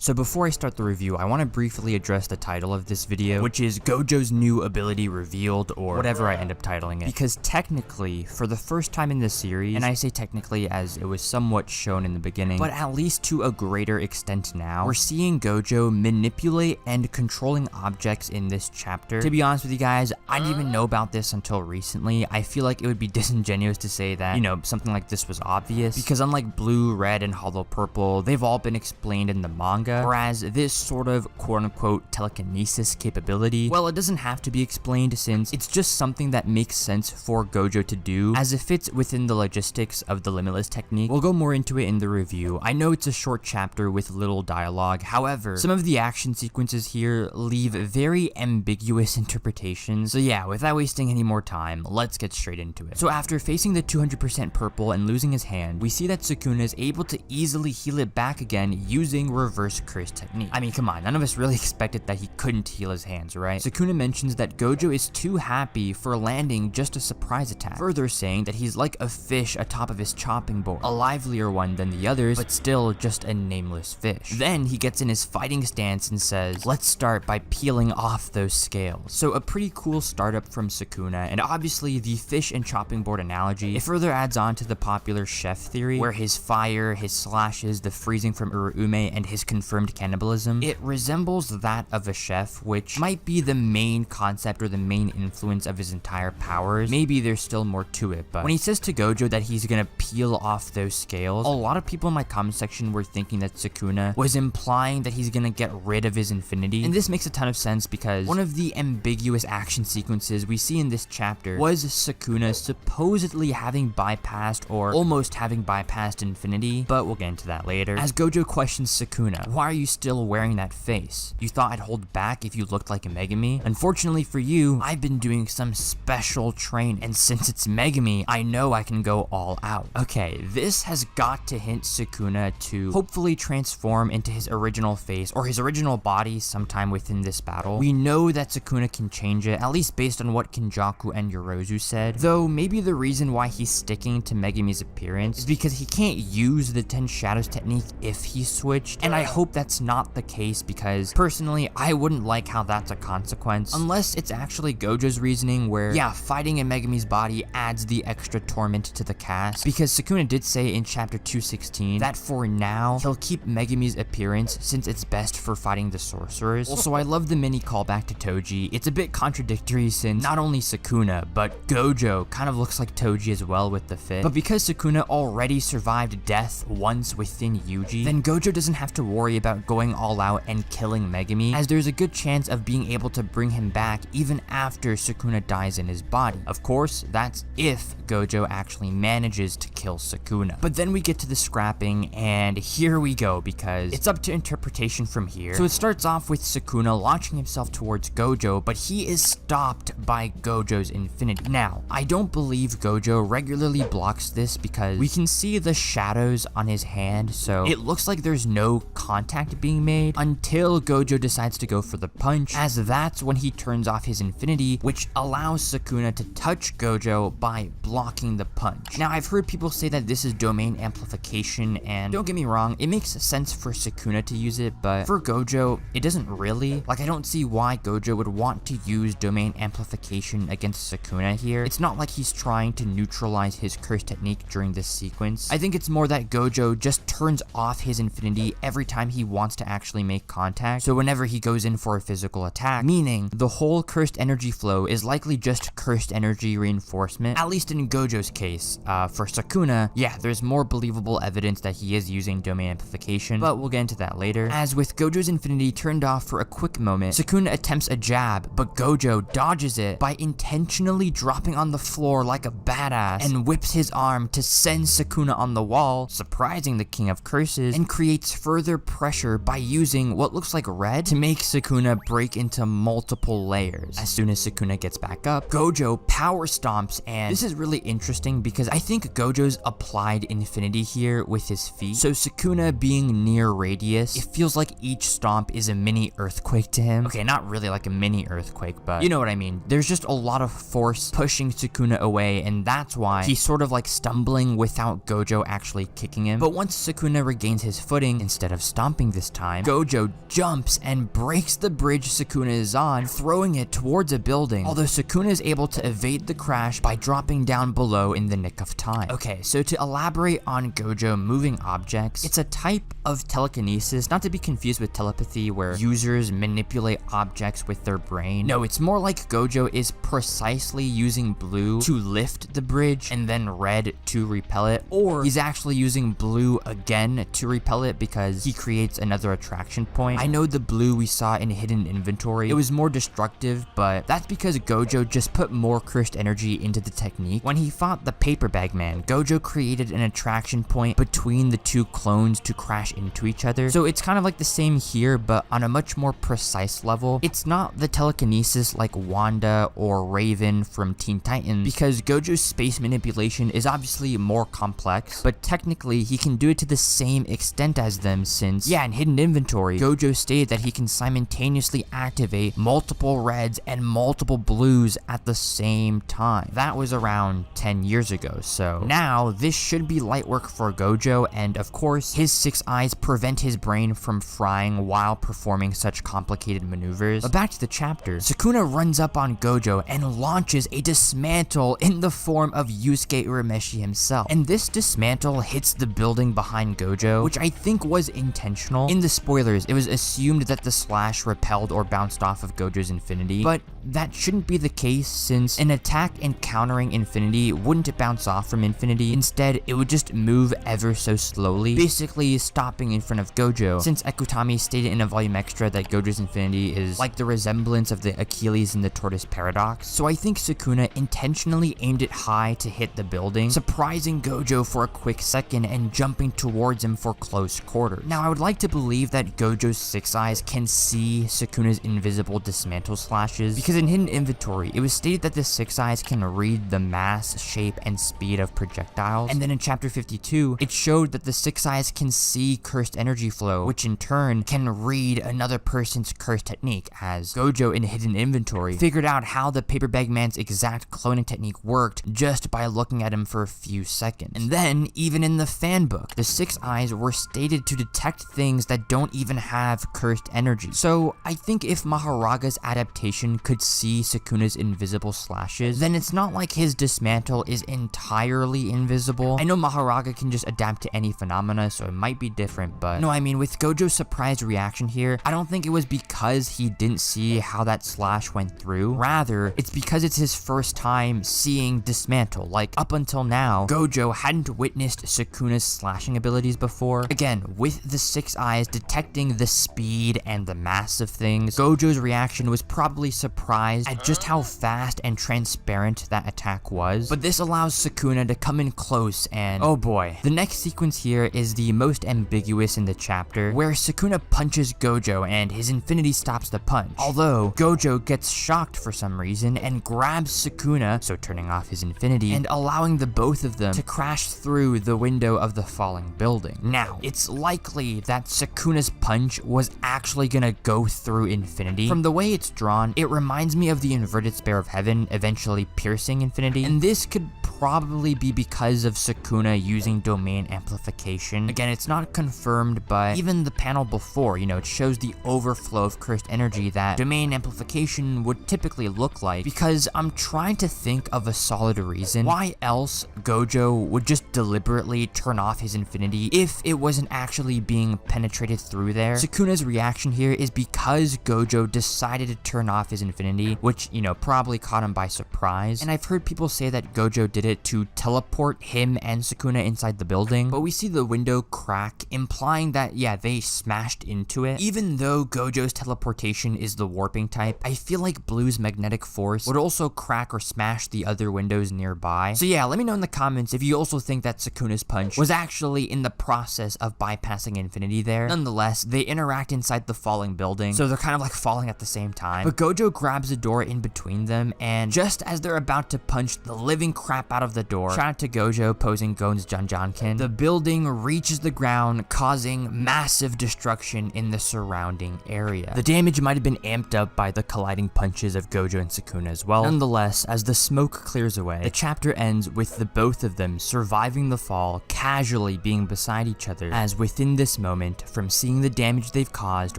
So before I start the review, I want to briefly address the title of this video, which is GOJO'S New Ability Revealed, or whatever I end up titling it. Because technically, for the first time in this series, and I say technically as it was somewhat shown in the beginning, but at least to a greater extent now, we're seeing Gojo manipulate and controlling objects in this chapter. To be honest with you guys, I didn't even know about this until recently. I feel like it would be disingenuous to say that, something like this was obvious, because unlike Blue, Red, and Hollow Purple, they've all been explained in the manga. Whereas this sort of quote-unquote telekinesis capability, well, it doesn't have to be explained since it's just something that makes sense for Gojo to do as it fits within the logistics of the Limitless technique. We'll go more into it in the review. I know it's a short chapter with little dialogue, however, some of the action sequences here leave very ambiguous interpretations. So yeah, without wasting any more time, let's get straight into it. So after facing the 200% purple and losing his hand, we see that Sukuna is able to easily heal it back again using reverse curse technique. I mean, come on, none of us really expected that he couldn't heal his hands, right? Sukuna mentions that Gojo is too happy for landing just a surprise attack, further saying that he's like a fish atop of his chopping board, a livelier one than the others, but still just a nameless fish. Then he gets in his fighting stance and says, let's start by peeling off those scales. So a pretty cool startup from Sukuna, and obviously the fish and chopping board analogy, it further adds on to the popular chef theory, where his fire, his slashes, the freezing from Uruume, and his confirmed cannibalism, it resembles that of a chef, which might be the main concept or the main influence of his entire powers. Maybe there's still more to it, but when he says to Gojo that he's gonna peel off those scales, a lot of people in my comment section were thinking that Sukuna was implying that he's gonna get rid of his infinity, and this makes a ton of sense because one of the ambiguous action sequences we see in this chapter was Sukuna supposedly having bypassed or almost having bypassed infinity, but we'll get into that later. As Gojo questions Sukuna, why are you still wearing that face? You thought I'd hold back if you looked like a Megami? Unfortunately for you, I've been doing some special training, and since it's Megami, I know I can go all out. Okay, this has got to hint Sukuna to hopefully transform into his original face or his original body sometime within this battle. We know that Sukuna can change it, at least based on what Kinjaku and Yorozu said, though maybe the reason why he's sticking to Megami's appearance is because he can't use the 10 Shadows technique if he switched, and I hope that's not the case because personally I wouldn't like how that's a consequence unless it's actually Gojo's reasoning where yeah, fighting in Megami's body adds the extra torment to the cast, because Sukuna did say in chapter 216 that for now he'll keep Megami's appearance since it's best for fighting the sorcerers. Also, I love the mini callback to Toji. It's a bit contradictory since not only Sukuna but Gojo kind of looks like Toji as well with the fit, but because Sukuna already survived death once within Yuji, then Gojo doesn't have to worry about going all out and killing Megami, as there's a good chance of being able to bring him back even after Sukuna dies in his body. Of course, that's if Gojo actually manages to kill Sukuna. But then we get to the scrapping, and here we go, because it's up to interpretation from here. So it starts off with Sukuna launching himself towards Gojo, but he is stopped by Gojo's infinity. Now, I don't believe Gojo regularly blocks this because we can see the shadows on his hand, so it looks like there's no contact being made until Gojo decides to go for the punch, as that's when he turns off his infinity, which allows Sukuna to touch Gojo by blocking the punch. Now, I've heard people say that this is domain amplification, and don't get me wrong, it makes sense for Sukuna to use it, but for Gojo, it doesn't really. Like, I don't see why Gojo would want to use domain amplification against Sukuna here. It's not like he's trying to neutralize his curse technique during this sequence. I think it's more that Gojo just turns off his infinity every time he wants to actually make contact, so whenever he goes in for a physical attack, meaning the whole cursed energy flow is likely just cursed energy reinforcement, at least in Gojo's case. For Sukuna, yeah, there's more believable evidence that he is using domain amplification, but we'll get into that later. As with Gojo's infinity turned off for a quick moment, Sukuna attempts a jab, but Gojo dodges it by intentionally dropping on the floor like a badass and whips his arm to send Sukuna on the wall, surprising the King of Curses, and creates further pressure by using what looks like red to make Sukuna break into multiple layers. As soon as Sukuna gets back up, Gojo power stomps, and this is really interesting because I think Gojo's applied infinity here with his feet. So Sukuna being near radius, it feels like each stomp is a mini earthquake to him. Okay, not really like a mini earthquake, but you know what I mean. There's just a lot of force pushing Sukuna away, and that's why he's sort of like stumbling without Gojo actually kicking him. But once Sukuna regains his footing, instead of stomping, stomping this time, Gojo jumps and breaks the bridge Sukuna is on, throwing it towards a building, although Sukuna is able to evade the crash by dropping down below in the nick of time. Okay, so to elaborate on Gojo moving objects, it's a type of telekinesis, not to be confused with telepathy where users manipulate objects with their brain. No, it's more like Gojo is precisely using blue to lift the bridge and then red to repel it, or he's actually using blue again to repel it because he creates another attraction point. I know the blue we saw in hidden inventory, it was more destructive, but that's because Gojo just put more cursed energy into the technique. When he fought the paper bag man, Gojo created an attraction point between the two clones to crash into each other. So it's kind of like the same here, but on a much more precise level. It's not the telekinesis like Wanda or Raven from Teen Titans, because Gojo's space manipulation is obviously more complex, but technically he can do it to the same extent as them since, yeah, in hidden inventory, Gojo stated that he can simultaneously activate multiple reds and multiple blues at the same time. That was around 10 years ago, so now this should be light work for Gojo, and of course his 6 eyes prevent his brain from frying while performing such complicated maneuvers. But back to the chapter, Sukuna runs up on Gojo and launches a dismantle in the form of Yusuke Urameshi himself, and this dismantle hits the building behind Gojo, which I think was intentional. In the spoilers, it was assumed that the slash repelled or bounced off of Gojo's infinity, but that shouldn't be the case since an attack encountering infinity wouldn't bounce off from infinity. Instead, it would just move ever so slowly, basically stopping in front of Gojo, since Ekutami stated in a volume extra that Gojo's infinity is like the resemblance of the Achilles and the tortoise paradox. So I think Sukuna intentionally aimed it high to hit the building, surprising Gojo for a quick second and jumping towards him for close quarters. Now I would like to believe that Gojo's 6 eyes can see Sukuna's invisible dismantle slashes, because in hidden inventory it was stated that the 6 eyes can read the mass, shape, and speed of projectiles, and then in chapter 52 it showed that the 6 eyes can see cursed energy flow, which in turn can read another person's cursed technique, as Gojo in hidden inventory figured out how the paper bag man's exact cloning technique worked just by looking at him for a few seconds. And then even in the fan book, the 6 eyes were stated to detect things that don't even have cursed energy. So I think if Maharaga's adaptation could see Sukuna's invisible slashes, then it's not like his dismantle is entirely invisible. I know Maharaga can just adapt to any phenomena, so it might be different, but no, I mean with Gojo's surprised reaction here, I don't think it was because he didn't see how that slash went through. Rather, it's because it's his first time seeing dismantle. Like up until now, Gojo hadn't witnessed Sukuna's slashing abilities before. Again, with the 6 eyes detecting the speed and the mass of things, Gojo's reaction was probably surprised at just how fast and transparent that attack was. But this allows Sukuna to come in close, and oh boy. The next sequence here is the most ambiguous in the chapter, where Sukuna punches Gojo and his infinity stops the punch. Although, Gojo gets shocked for some reason and grabs Sukuna, so turning off his infinity, and allowing the both of them to crash through the window of the falling building. Now, it's likely that Sukuna's punch was actually gonna go through infinity. From the way it's drawn, it reminds me of the inverted spear of heaven eventually piercing infinity, and this could probably be because of Sukuna using domain amplification. Again, it's not confirmed, but even the panel before, it shows the overflow of cursed energy that domain amplification would typically look like, because I'm trying to think of a solid reason why else Gojo would just deliberately turn off his infinity if it wasn't actually being penetrated through there. Sukuna's reaction here is because Gojo decided to turn off his infinity, which, probably caught him by surprise. And I've heard people say that Gojo did it to teleport him and Sukuna inside the building, but we see the window crack, implying that, yeah, they smashed into it. Even though Gojo's teleportation is the warping type, I feel like Blue's magnetic force would also crack or smash the other windows nearby. So yeah, let me know in the comments if you also think that Sukuna's punch was actually in the process of bypassing infinity there. Nonetheless, they interact inside the falling building, so they're kind of like falling at the same time. But Gojo grabs a door in between them, and just as they're about to punch the living crap out out of the door. Shout out to Gojo posing Gon's Janjanken. The building reaches the ground, causing massive destruction in the surrounding area. The damage might have been amped up by the colliding punches of Gojo and Sukuna as well. Nonetheless, as the smoke clears away, the chapter ends with the both of them surviving the fall, casually being beside each other, as within this moment, from seeing the damage they've caused,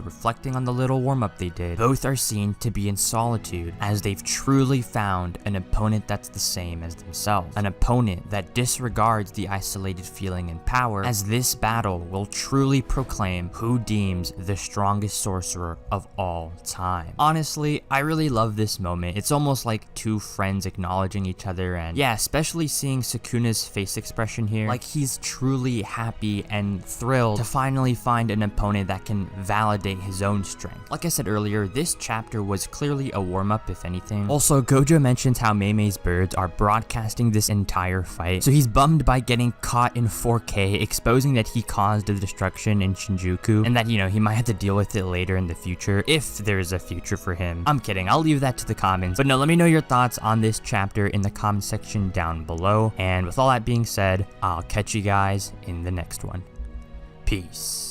reflecting on the little warm-up they did, both are seen to be in solitude, as they've truly found an opponent that's the same as themselves. An opponent that disregards the isolated feeling and power, as this battle will truly proclaim who deems the strongest sorcerer of all time. Honestly, I really love this moment. It's almost like two friends acknowledging each other, and yeah, especially seeing Sukuna's face expression here, like he's truly happy and thrilled to finally find an opponent that can validate his own strength. Like I said earlier, this chapter was clearly a warm-up if anything. Also, Gojo mentions how Mei's birds are broadcasting this entire fight, so he's bummed by getting caught in 4K, exposing that he caused the destruction in Shinjuku, and that, you know, he might have to deal with it later in the future, if there's a future for him. I'm kidding, I'll leave that to the comments, but no, let me know your thoughts on this chapter in the comment section down below, and with all that being said, I'll catch you guys in the next one. Peace.